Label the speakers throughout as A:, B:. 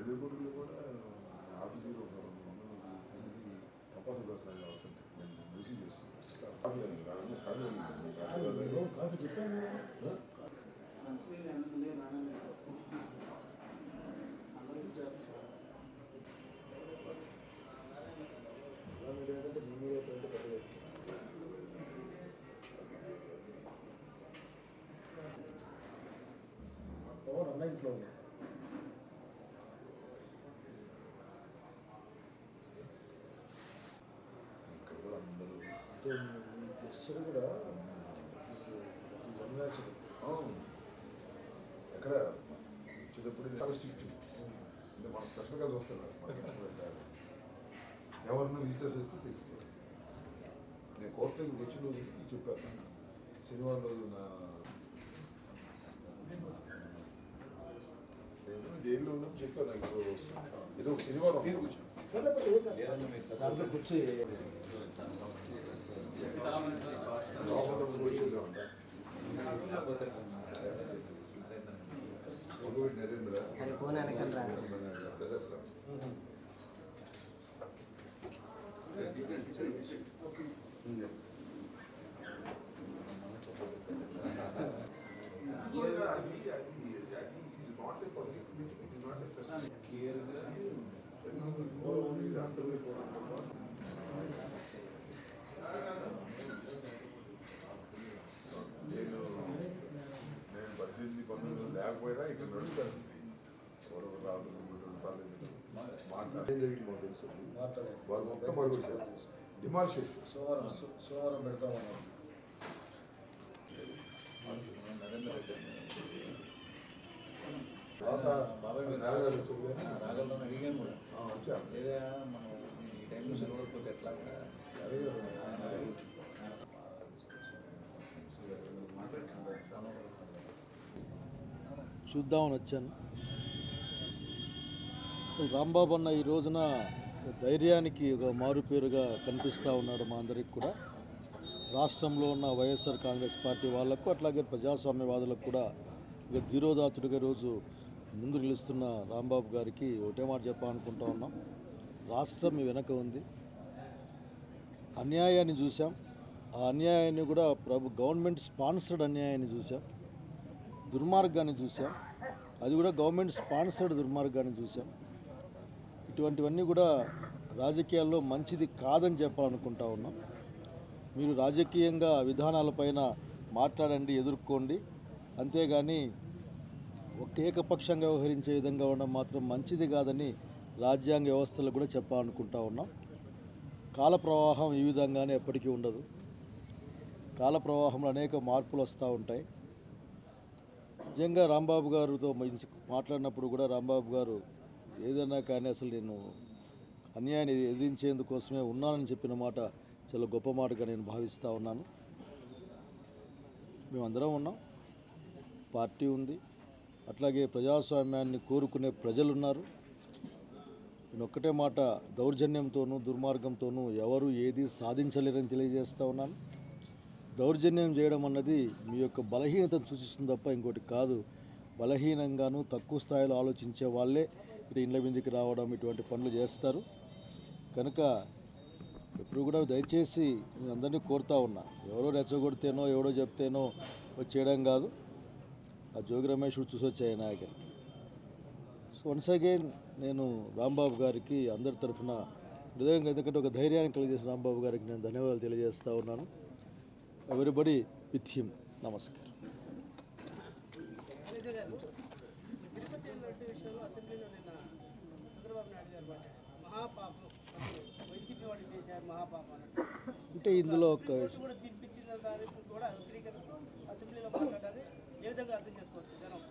A: రేపటిలో కూడా ఆఫీసులో ఒక 200 మంది అపార్ట్ కోసం అవుతుంటాయి. నేను రిసీవ్ చేస్తాను. కాఫీ చెప్పాను. ఇంట్లో ఇక్కడ కూడా అందరూ అంటే మీ గెస్చర్ కూడా ఎక్కడ వచ్చేటప్పుడు స్టిక్ అంటే మన స్పెషల్గా చూస్తారు. ఎవరన్నా విజిటర్స్ వస్తే తీసుకోవాలి. నేను కోర్టుకి వచ్చిన రోజు చెప్పాను. శనివారం రోజు నా జైల్లో ఉన్నప్పుడు చెప్పాను. నాకు ఏదో శనివారం దాంట్లో కూర్చొని Narendra brothers not a public meeting, it is not a festival. నేను బడ్జెట్ కొంత లేకపోయినా ఇక్కడ నడుస్తాను. ఎవరు రాదు పర్లేదు మాట్లాడే జరిగింది మాకు తెలుసు. వాళ్ళు మొత్తం మరుగుడు డిమాండ్ చేసి సోమవారం పెడతామన్నారు.
B: రాగలను అడిగాను కూడా లేదా మనం ఈ టైంలో సెలవుకపోతే ఎట్లా
C: చూద్దామని వచ్చాను. అసలు రాంబాబు అన్న ఈ రోజున ధైర్యానికి ఒక మారుపేరుగా కనిపిస్తూ ఉన్నాడు మా అందరికి కూడా. రాష్ట్రంలో ఉన్న వైఎస్ఆర్ కాంగ్రెస్ పార్టీ వాళ్లకు అట్లాగే ప్రజాస్వామ్యవాదులకు కూడా ఇక ధీరోదాతుడిగా రోజు ముందు నిలుస్తున్న రాంబాబు గారికి ఒకటే మాట చెప్పాలనుకుంటా ఉన్నాం. రాష్ట్రం మీ వెనక ఉంది. అన్యాయాన్ని చూసాం. ఆ అన్యాయాన్ని కూడా గవర్నమెంట్ స్పాన్సర్డ్ అన్యాయాన్ని చూసాం. దుర్మార్గాన్ని చూసాం. అది కూడా గవర్నమెంట్ స్పాన్సర్డ్ దుర్మార్గాన్ని చూసాం. ఇటువంటివన్నీ కూడా రాజకీయాల్లో మంచిది కాదని చెప్పాలనుకుంటా ఉన్నాం. మీరు రాజకీయంగా విధానాలపైన మాట్లాడండి, ఎదుర్కోండి. అంతేగాని ఏకపక్షంగా వ్యవహరించే విధంగా ఉండడం మాత్రం మంచిది కాదని రాజ్యాంగ వ్యవస్థలు కూడా చెప్పాలనుకుంటా ఉన్నాం. కాల ప్రవాహం ఈ విధంగానే ఎప్పటికీ ఉండదు. కాల ప్రవాహంలో అనేక మార్పులు వస్తూ ఉంటాయి. నిజంగా రాంబాబు గారితో మాట్లాడినప్పుడు కూడా రాంబాబు గారు ఏదైనా కానీ అసలు నేను అన్యాయాన్ని ఎదిరించేందుకోసమే ఉన్నానని చెప్పిన మాట చాలా గొప్ప మాటగా నేను భావిస్తూ ఉన్నాను. మేమందరం ఉన్నాం, పార్టీ ఉంది, అట్లాగే ప్రజాస్వామ్యాన్ని కోరుకునే ప్రజలున్నారు. నేను ఒక్కటే మాట, దౌర్జన్యంతోనూ దుర్మార్గంతోనూ ఎవరు ఏది సాధించలేరని తెలియజేస్తూ ఉన్నాను. దౌర్జన్యం చేయడం అన్నది మీ యొక్క బలహీనతను సూచిస్తుంది తప్ప ఇంకోటి కాదు. బలహీనంగాను తక్కువ స్థాయిలో ఆలోచించే వాళ్ళే ఇటు ఇండ్ల మీదకి రావడం ఇటువంటి పనులు చేస్తారు. కనుక ఎప్పుడు కూడా దయచేసి నేను అందరినీ కోరుతా ఉన్నా, ఎవరో రెచ్చగొడితేనో ఎవడో చెప్తేనో చేయడం కాదు. ఆ జోగి రమేష్ చూసి వచ్చాయి నాయకులు. సో వన్స్ అగైన్ నేను రాంబాబు గారికి అందరి తరఫున హృదయంగా, ఎందుకంటే ఒక ధైర్యాన్ని కలిగజేసిన రాంబాబు గారికి నేను ధన్యవాదాలు తెలియజేస్తూ ఉన్నాను. Everybody with him. నమస్కారం. అంటే ఇందులో ఒక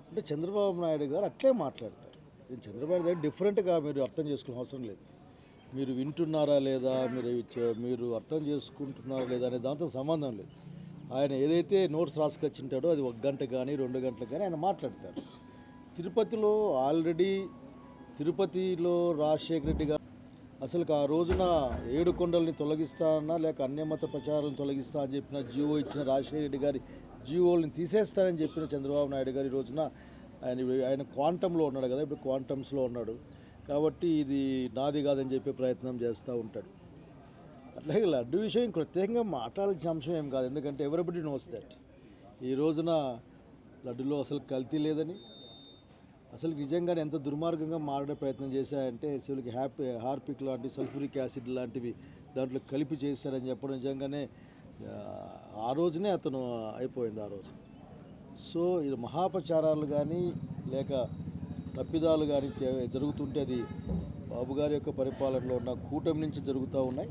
C: అంటే చంద్రబాబు నాయుడు గారు అట్లే మాట్లాడతారు. చంద్రబాబు నాయుడు డిఫరెంట్గా మీరు అర్థం చేసుకోవాల్సిన అవసరం లేదు. మీరు వింటున్నారా లేదా, మీరు అర్థం చేసుకుంటున్నారా లేదా అనే దాంతో సంబంధం లేదు. ఆయన ఏదైతే నోట్స్ రాసుకొచ్చింటాడో అది 1 గంట కానీ 2 గంటలు కానీ ఆయన మాట్లాడతారు. తిరుపతిలో ఆల్రెడీ రాజశేఖర రెడ్డి గారు అసలు ఆ రోజున 7 కొండల్ని తొలగిస్తానన్నా లేక అన్యమత ప్రచారాలను తొలగిస్తా అని చెప్పిన జీవో ఇచ్చిన రాజశేఖర రెడ్డి గారి జీవోల్ని తీసేస్తానని చెప్పిన చంద్రబాబు నాయుడు గారు ఈ రోజున ఆయన క్వాంటంలో ఉన్నాడు కదా, ఇప్పుడు క్వాంటమ్స్లో ఉన్నాడు. కాబట్టి ఇది నాది కాదని చెప్పే ప్రయత్నం చేస్తూ ఉంటాడు. అట్లాగే లడ్డు విషయం ప్రత్యేకంగా మాట్లాడాల్సిన అంశం ఏం కాదు, ఎందుకంటే ఎవరిబడి నోస్ దట్. ఈ రోజున లడ్డులో అసలు కల్తీ లేదని, అసలు నిజంగానే ఎంత దుర్మార్గంగా మారడే ప్రయత్నం చేశాయంటే అసలుకి హార్పిక్ లాంటి సల్ఫ్యూరిక్ యాసిడ్ లాంటివి దాంట్లో కలిపి చేశారని చెప్పడం నిజంగానే ఆ రోజునే అతను అయిపోయింది ఆ రోజు. సో ఇది మహాపచారాలు కానీ లేక తప్పిదాలు కానీ జరుగుతుంటే అది బాబు గారి యొక్క పరిపాలనలో ఉన్న కూటమి నుంచి జరుగుతూ ఉన్నాయి.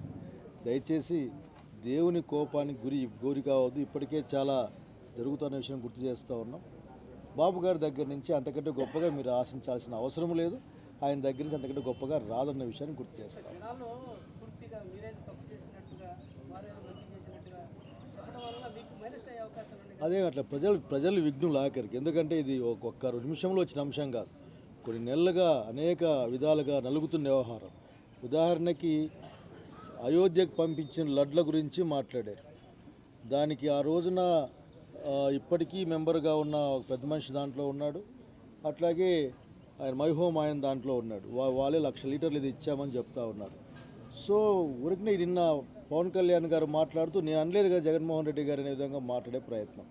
C: దయచేసి దేవుని కోపానికి గురి కావద్దు. ఇప్పటికే చాలా జరుగుతున్న విషయం గుర్తు చేస్తూ ఉన్నాం. బాబు గారి దగ్గర నుంచి అంతకంటే గొప్పగా మీరు ఆశించాల్సిన అవసరం లేదు. ఆయన దగ్గర నుంచి అంతకంటే గొప్పగా రాదన్న విషయాన్ని గుర్తు చేస్తాం. అదే అట్లా ప్రజలు విఘ్నులు ఆఖరికి, ఎందుకంటే ఇది ఒక్క 2 నిమిషంలో వచ్చిన అంశం కాదు, కొన్ని నెలలుగా అనేక విధాలుగా నలుగుతున్న వ్యవహారం. ఉదాహరణకి అయోధ్యకు పంపించిన లడ్ల గురించి మాట్లాడారు. దానికి ఆ రోజున ఇప్పటికీ మెంబర్గా ఉన్న ఒక పెద్ద మనిషి దాంట్లో ఉన్నాడు. అట్లాగే ఆయన మైహోమ్ ఆయన దాంట్లో ఉన్నాడు. వాళ్ళే 1,00,000 లీటర్లు ఇది ఇచ్చామని చెప్తా ఉన్నారు. సో ఊరికి నిన్న పవన్ కళ్యాణ్ గారు మాట్లాడుతూ నేను అనలేదు కదా జగన్మోహన్ రెడ్డి గారు అనే విధంగా మాట్లాడే ప్రయత్నం.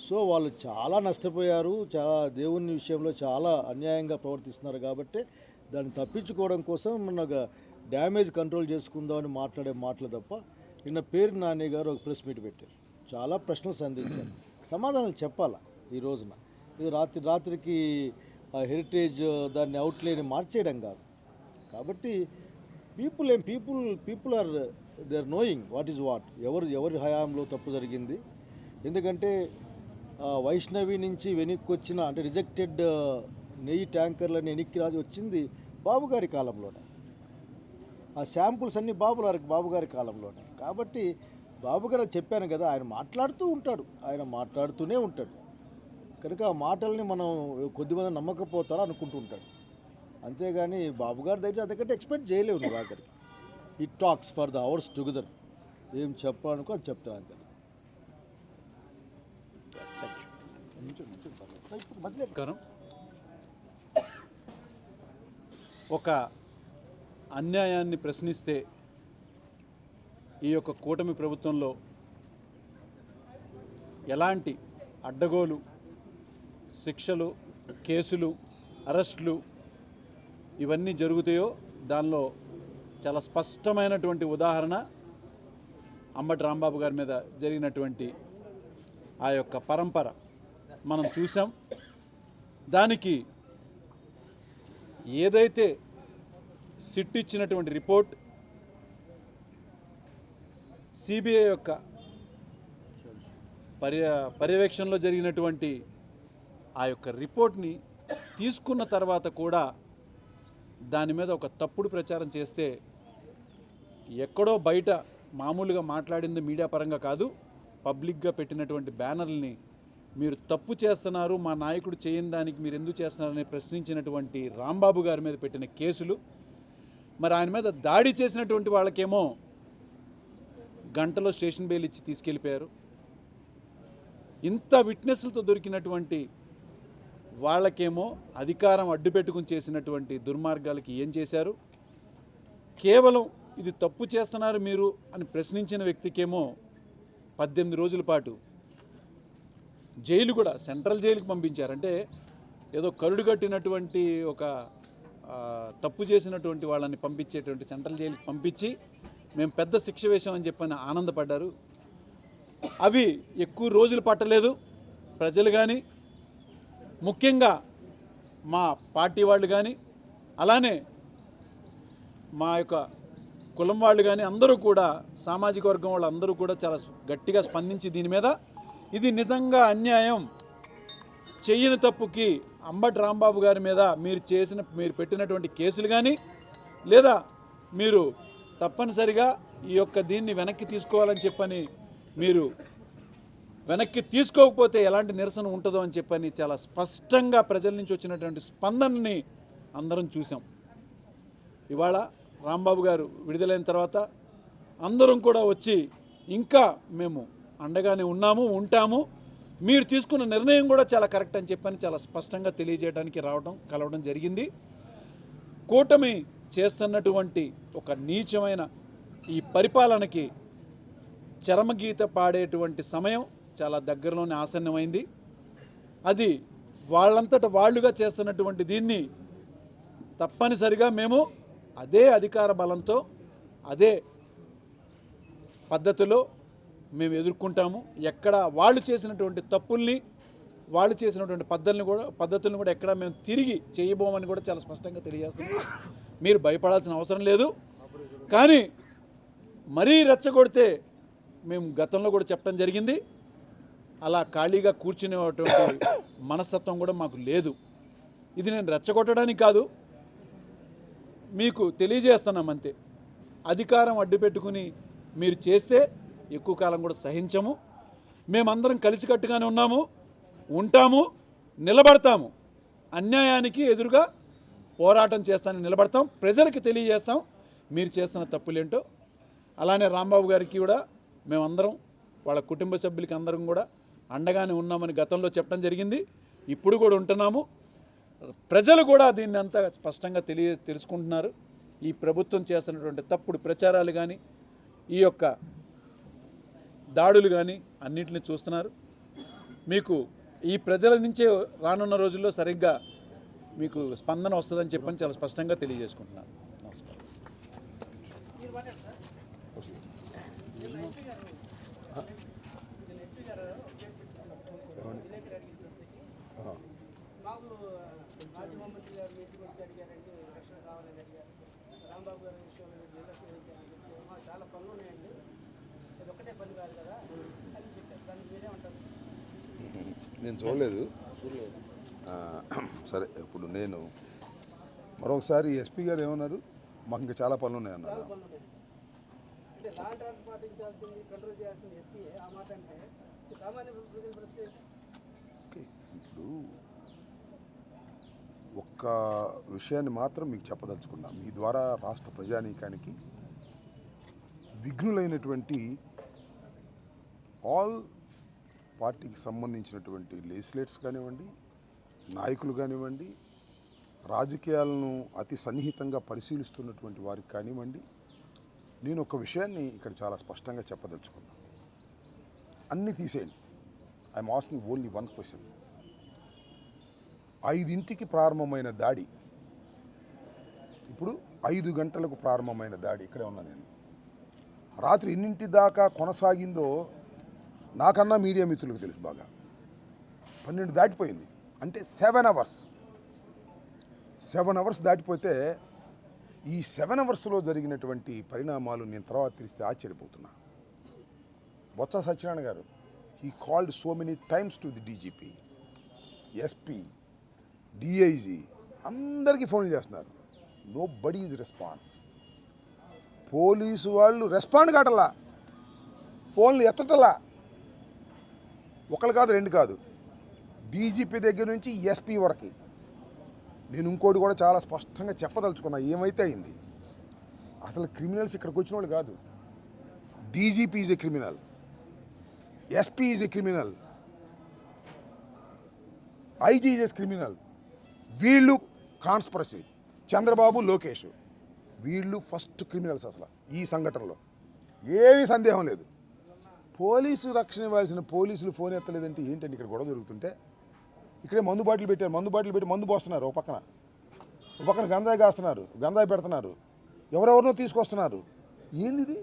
C: సో వాళ్ళు చాలా నష్టపోయారు, చాలా దేవుని విషయంలో చాలా అన్యాయంగా ప్రవర్తిస్తున్నారు. కాబట్టి దాన్ని తప్పించుకోవడం కోసం మన డ్యామేజ్ కంట్రోల్ చేసుకుందామని మాట్లాడే మాటలు తప్ప, నిన్న పేరు నాని గారు ఒక ప్రెస్ మీట్ పెట్టారు, చాలా ప్రశ్నలు సంధించారు, సమాధానాలు చెప్పాలా. ఈ రోజున ఇది రాత్రికి హెరిటేజ్ దాన్ని అవుట్లైన్ మార్చేయడం కాదు. కాబట్టి people are they are knowing what is what, ఎవరి హయాంలో తప్పు జరిగింది. ఎందుకంటే వైష్ణవి నుంచి వెనక్కి వచ్చిన అంటే రిజెక్టెడ్ నెయ్యి ట్యాంకర్లని వెనక్కి రాజు వచ్చింది బాబు గారి కాలంలోనే. ఆ శాంపుల్స్ అన్నీ బాబు గారి కాలంలోనే. కాబట్టి బాబు గారు చెప్పాను కదా, ఆయన మాట్లాడుతూ ఉంటాడు, ఆయన మాట్లాడుతూనే ఉంటాడు. కనుక ఆ మాటల్ని మనం కొద్దిమంది నమ్మకపోతారా అనుకుంటూ ఉంటాడు. అంతేగాని బాబు గారి దగ్గర అంతకంటే ఎక్స్పెక్ట్ చేయలేవు నువ్వు. ఆఖరికి ఈ talks for the hours together, ఏం చెప్పాలనుకో అది చెప్తాను అంతే.
D: ఒక అన్యాయాన్ని ప్రశ్నిస్తే ఈ యొక్క కూటమి ప్రభుత్వంలో ఎలాంటి అడ్డగోలు శిక్షలు, కేసులు, అరెస్టులు ఇవన్నీ జరుగుతాయో దానిలో చాలా స్పష్టమైనటువంటి ఉదాహరణ అంబటి రాంబాబు గారి మీద జరిగినటువంటి ఆ యొక్క పరంపర మనం చూసాం. దానికి ఏదైతే సిట్ ఇచ్చినటువంటి రిపోర్ట్, సిబిఐ యొక్క పర్యవేక్షణలో జరిగినటువంటి ఆ యొక్క రిపోర్ట్ని తీసుకున్న తర్వాత కూడా దాని మీద ఒక తప్పుడు ప్రచారం చేస్తే, ఎక్కడో బయట మామూలుగా మాట్లాడింది మీడియా పరంగా కాదు, పబ్లిక్గా పెట్టినటువంటి బ్యానర్లని మీరు తప్పు చేస్తున్నారు, మా నాయకుడు చేయని దానికి మీరు ఎందుకు చేస్తున్నారని ప్రశ్నించినటువంటి రాంబాబు గారి మీద పెట్టిన కేసులు, మరి ఆయన మీద దాడి చేసినటువంటి వాళ్ళకేమో గంటలో స్టేషన్ బెయిల్ ఇచ్చి తీసుకెళ్ళిపోయారు. ఇంత విట్నెస్లతో దొరికినటువంటి వాళ్ళకేమో అధికారం అడ్డుపెట్టుకుని చేసినటువంటి దుర్మార్గాలకి ఏం చేశారు. కేవలం ఇది తప్పు చేస్తున్నారు మీరు అని ప్రశ్నించిన వ్యక్తికేమో 18 రోజుల పాటు జైలు కూడా సెంట్రల్ జైలుకి పంపించారు. అంటే ఏదో కరుడు కట్టినటువంటి ఒక తప్పు చేసినటువంటి వాళ్ళని పంపించేటువంటి సెంట్రల్ జైలుకి పంపించి మేము పెద్ద శిక్ష వేసామని చెప్పని ఆనందపడ్డారు. అవి ఎక్కువ రోజులు పట్టలేదు. ప్రజలు కానీ, ముఖ్యంగా మా పార్టీ వాళ్ళు కానీ, అలానే మా యొక్క కులం వాళ్ళు కానీ అందరూ కూడా, సామాజిక వర్గం వాళ్ళు అందరూ కూడా చాలా గట్టిగా స్పందించి దీని మీద ఇది నిజంగా అన్యాయం, చెయ్యని తప్పుకి అంబటి రాంబాబు గారి మీద మీరు పెట్టినటువంటి కేసులు కానీ, లేదా మీరు తప్పనిసరిగా ఈ యొక్క దీన్ని వెనక్కి తీసుకోవాలని చెప్పని, మీరు వెనక్కి తీసుకోకపోతే ఎలాంటి నిరసన ఉంటుందో అని చెప్పని చాలా స్పష్టంగా ప్రజల నుంచి వచ్చినటువంటి స్పందనని అందరం చూసాం. ఇవాళ రాంబాబు గారు విడుదలైన తర్వాత అందరం కూడా వచ్చి ఇంకా మేము అండగానే ఉన్నాము, ఉంటాము, మీరు తీసుకున్న నిర్ణయం కూడా చాలా కరెక్ట్ అని చెప్పని చాలా స్పష్టంగా తెలియజేయడానికి కలవడం జరిగింది. కూటమి చేస్తున్నటువంటి ఒక నీచమైన ఈ పరిపాలనకి చరమగీత పాడేటువంటి సమయం చాలా దగ్గరలోనే ఆసన్నమైంది. అది వాళ్ళంతట వాళ్ళుగా చేస్తున్నటువంటి దీన్ని తప్పనిసరిగా మేము అదే అధికార బలంతో అదే పద్ధతిలో మేము ఎదుర్కొంటాము. ఎక్కడ వాళ్ళు చేసినటువంటి తప్పుల్ని, వాళ్ళు చేసినటువంటి పద్ధతులను కూడా ఎక్కడ మేము తిరిగి చేయబోమని కూడా చాలా స్పష్టంగా తెలియజేస్తున్నాం. మీరు భయపడాల్సిన అవసరం లేదు. కానీ మరీ రెచ్చగొడితే మేము గతంలో కూడా చెప్పడం జరిగింది, అలా ఖాళీగా కూర్చునేటువంటి మనస్తత్వం కూడా మాకు లేదు. ఇది నేను రెచ్చగొట్టడానికి కాదు, మీకు తెలియజేస్తున్నాం అంతే. అధికారం అడ్డుపెట్టుకుని మీరు చేస్తే ఎక్కువ కాలం కూడా సహించము. మేమందరం కలిసికట్టుగానే ఉంటాము, నిలబడతాము. అన్యాయానికి ఎదురుగా పోరాటం చేస్తానని నిలబడతాం. ప్రజలకు తెలియజేస్తాం మీరు చేస్తున్న తప్పులేంటో. అలానే రాంబాబు గారికి కూడా మేమందరం వాళ్ళ కుటుంబ సభ్యులకి అందరం కూడా అండగానే ఉన్నామని గతంలో చెప్పడం జరిగింది, ఇప్పుడు కూడా ఉంటున్నాము. ప్రజలు కూడా దీన్ని అంతా స్పష్టంగా తెలుసుకుంటున్నారు. ఈ ప్రభుత్వం చేస్తున్నటువంటి తప్పుడు ప్రచారాలు కానీ, ఈ యొక్క దాడులు కానీ అన్నింటినీ చూస్తున్నారు. మీకు ఈ ప్రజల నుంచే రానున్న రోజుల్లో సరిగ్గా మీకు స్పందన వస్తుందని చెప్పని చాలా స్పష్టంగా తెలియజేసుకుంటున్నాను. నమస్కారం.
E: రాంబాబు గారి విషయంలో చాలా పనులు ఉన్నాయండి, ఇది ఒకటే పని కాదు కదా అని చెప్పారు. దాన్ని మీరే ఉంటారు.
A: నేను చూడలేదు. సరే, ఇప్పుడు నేను మరొకసారి ఎస్పీ గారు ఏమన్నారు, మాకు ఇంకా చాలా పనులు ఉన్నాయన్నారు.
E: అంటే లా అండ్ ఆర్డర్ పాటించాల్సింది, కంట్రోల్ చేయాల్సింది ఎస్పీ. ఆ మాట అంటే సామాన్య ప్రజల పరిస్థితి.
A: ఇప్పుడు ఒక్క విషయాన్ని మాత్రం మీకు చెప్పదలుచుకున్నా, మీ ద్వారా రాష్ట్ర ప్రజానీకానికి విఘ్నులైనటువంటి ఆల్ పార్టీకి సంబంధించినటువంటి లెజిస్లేటర్స్ కానివ్వండి, నాయకులు కానివ్వండి, రాజకీయాలను అతి సన్నిహితంగా పరిశీలిస్తున్నటువంటి వారికి కానివ్వండి, నేను ఒక విషయాన్ని ఇక్కడ చాలా స్పష్టంగా చెప్పదలుచుకున్నాను. అన్నీ తీసేయండి. I'm asking only one question. 5ంటికి ప్రారంభమైన దాడి, ఇప్పుడు 5 గంటలకు ప్రారంభమైన దాడి, ఇక్కడే ఉన్నా నేను. రాత్రి ఎన్నింటి దాకా కొనసాగిందో నాకన్నా మీడియా మిత్రులకు తెలుసు బాగా. 12 దాటిపోయింది అంటే 7 అవర్స్. 7 అవర్స్ దాటిపోతే ఈ 7 అవర్స్లో జరిగినటువంటి పరిణామాలు నేను తర్వాత తెలిస్తే ఆశ్చర్యపోతున్నా. బొత్స సత్యనారాయణ గారు, he called so many times to the DGP, SP, DIG, అందరికీ ఫోన్లు చేస్తున్నారు. Nobody is response. Police వాళ్ళు రెస్పాండ్ కావటల్లా, ఫోన్లు ఎత్తటలా. ఒకళ్ళు కాదు, 2 కాదు, డీజీపీ దగ్గర నుంచి ఎస్పీ వరకు. నేను ఇంకోటి కూడా చాలా స్పష్టంగా చెప్పదలుచుకున్నా, ఏమైతే అయింది. అసలు క్రిమినల్స్ ఇక్కడికి వచ్చిన వాళ్ళు కాదు. DGP is a criminal, SP is a criminal, IG is a criminal. వీళ్ళు కాన్స్పరసీ, చంద్రబాబు, లోకేష్, వీళ్ళు ఫస్ట్ క్రిమినల్స్ అసలు ఈ సంఘటనలో. ఏమీ సందేహం లేదు. పోలీసు రక్షణ ఇవ్వాల్సిన పోలీసులు ఫోన్ ఎత్తలేదంటే ఏంటండి ఇక్కడ గొడవ జరుగుతుంటే? ఇక్కడే మందు బాటిల్ పెట్టారు, మందు బాటిల్ పెట్టి మందు పోస్తున్నారు. ఒక పక్కన గంజాయి కాస్తున్నారు, గంజాయి పెడుతున్నారు, ఎవరెవరినో తీసుకొస్తున్నారు. ఏంది?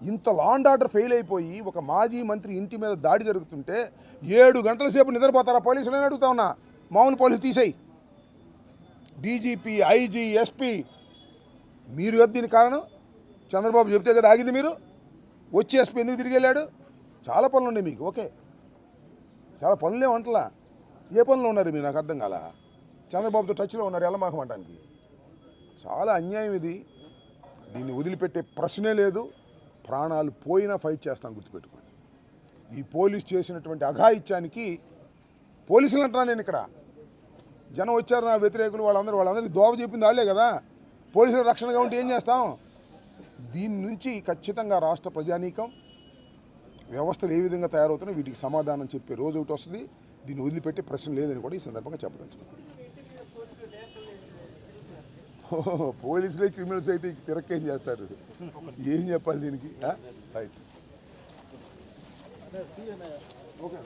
A: ఇంత లా అండ్ ఆర్డర్ ఫెయిల్ అయిపోయి ఒక మాజీ మంత్రి ఇంటి మీద దాడి జరుగుతుంటే 7 గంటల సేపు నిద్రపోతారా పోలీసులు అని అడుగుతా ఉన్నా. మామూలు పోలీసు తీసేయి. డీజీపీ, ఐజీ, ఎస్పీ, మీరు కదా దీని కారణం. చంద్రబాబు చెప్తే కదా ఆగింది. మీరు వచ్చి ఎస్పీ ఎందుకు తిరిగి వెళ్ళాడు? చాలా పనులు ఉన్నాయి మీకు. ఓకే, చాలా పనులే వంటలా. ఏ పనులు ఉన్నారు మీరు? నాకు అర్థం కాల. చంద్రబాబుతో టచ్లో ఉన్నారు ఎల్లమాకమంటానికి. చాలా అన్యాయం ఇది. దీన్ని వదిలిపెట్టే ప్రశ్నే లేదు. ప్రాణాలు పోయినా ఫైట్ చేస్తాం, గుర్తుపెట్టుకోండి. ఈ పోలీసు చేసినటువంటి అఘాయిత్యానికి పోలీసులు అంటున్నా నేను. ఇక్కడ జనం వచ్చారు నా వ్యతిరేకులు, వాళ్ళందరికీ దోవ చెప్పింది వాళ్ళే కదా. పోలీసుల రక్షణగా ఉంటే ఏం చేస్తాం? దీని నుంచి ఖచ్చితంగా రాష్ట్ర ప్రజానీకం, వ్యవస్థలు ఏ విధంగా తయారవుతున్నాయి వీటికి సమాధానం చెప్పే రోజు ఒకటి వస్తుంది. దీన్ని వదిలిపెట్టే ప్రశ్న లేదని కూడా ఈ సందర్భంగా చెప్పదలుచుకున్నాను. పోలీసులే క్రిమినల్స్ అయితే తిరక్కేం చేస్తారు? ఏం చెప్పాలి దీనికి? రైట్. ఓకే.